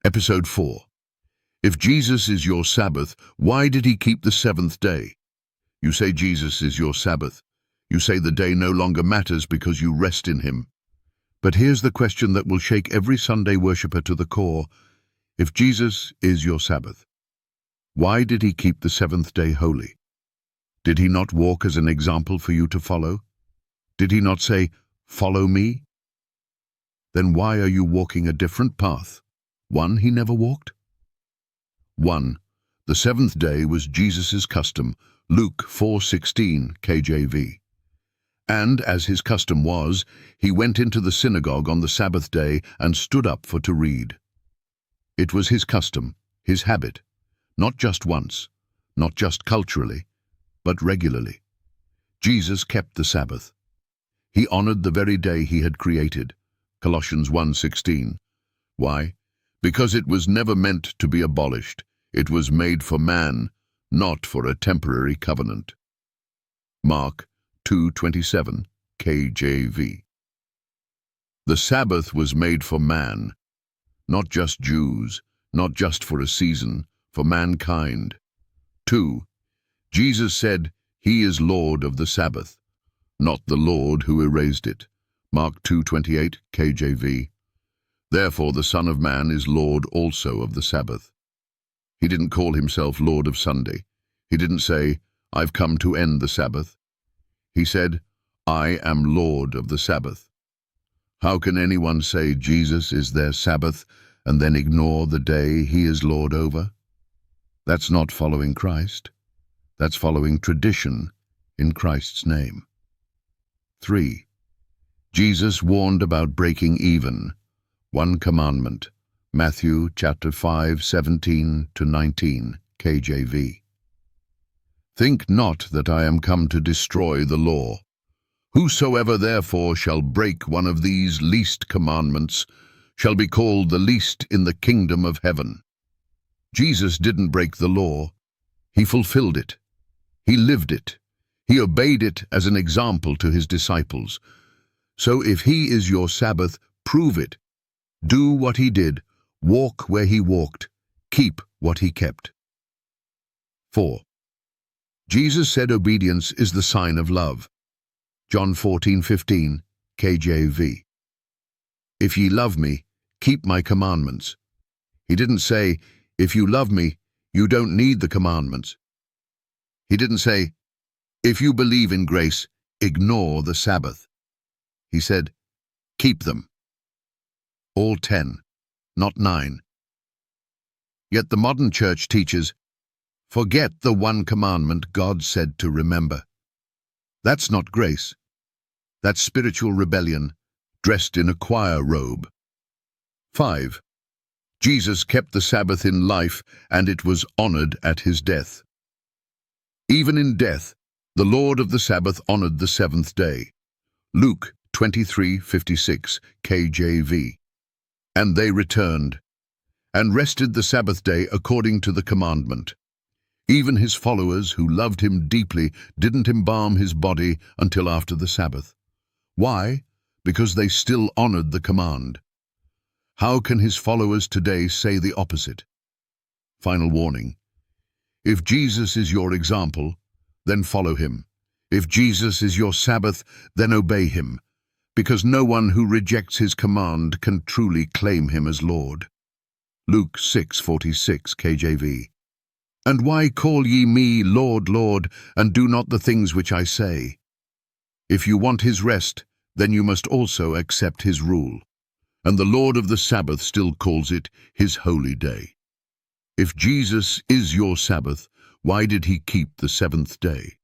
Episode 4. If Jesus is your Sabbath, why did he keep the seventh day? You say Jesus is your Sabbath. You say the day no longer matters because you rest in him. But here's the question that will shake every Sunday worshipper to the core. If Jesus is your Sabbath, why did he keep the seventh day holy? Did he not walk as an example for you to follow? Did he not say, "Follow me"? Then why are you walking a different path, one he never walked? 1. The seventh day was Jesus' custom, Luke 4:16, KJV. And, as his custom was, he went into the synagogue on the Sabbath day and stood up to read. It was his custom, his habit, not just once, not just culturally, but regularly. Jesus kept the Sabbath. He honored the very day he had created, Colossians 1:16. Why? Because it was never meant to be abolished. It was made for man, not for a temporary covenant. Mark 2:27, KJV. The Sabbath was made for man, not just Jews, not just for a season, for mankind. 2. Jesus said, "He is Lord of the Sabbath," not the Lord who erased it. Mark 2:28, KJV. Therefore the Son of Man is Lord also of the Sabbath. He didn't call himself Lord of Sunday. He didn't say, "I've come to end the Sabbath." He said, "I am Lord of the Sabbath." How can anyone say Jesus is their Sabbath and then ignore the day he is Lord over? That's not following Christ. That's following tradition in Christ's name. 3. Jesus warned about breaking even. One commandment, Matthew chapter 5:17-19, KJV. Think not that I am come to destroy the law. Whosoever therefore shall break one of these least commandments shall be called the least in the kingdom of heaven. Jesus didn't break the law. He fulfilled it. He lived it. He obeyed it as an example to his disciples. So if he is your Sabbath, prove it. Do what he did. Walk where he walked. Keep what he kept. 4. Jesus said obedience is the sign of love. John 14:15, KJV. If ye love me, keep my commandments. He didn't say, if you love me, you don't need the commandments. He didn't say, if you believe in grace, ignore the Sabbath. He said, keep them. All 10, not 9. Yet the modern church teaches, forget the one commandment God said to remember. That's not grace. That's spiritual rebellion, dressed in a choir robe. 5. Jesus kept the Sabbath in life, and it was honored at his death. Even in death, the Lord of the Sabbath honored the seventh day. Luke 23:56, KJV. And they returned, and rested the Sabbath day according to the commandment. Even his followers, who loved him deeply, didn't embalm his body until after the Sabbath. Why? Because they still honored the command. How can his followers today say the opposite? Final warning. If Jesus is your example, then follow him. If Jesus is your Sabbath, then obey him, because no one who rejects his command can truly claim him as Lord. Luke 6:46, KJV. And why call ye me Lord, Lord, and do not the things which I say? If you want his rest, then you must also accept his rule. And the Lord of the Sabbath still calls it his holy day. If Jesus is your Sabbath, why did he keep the seventh day?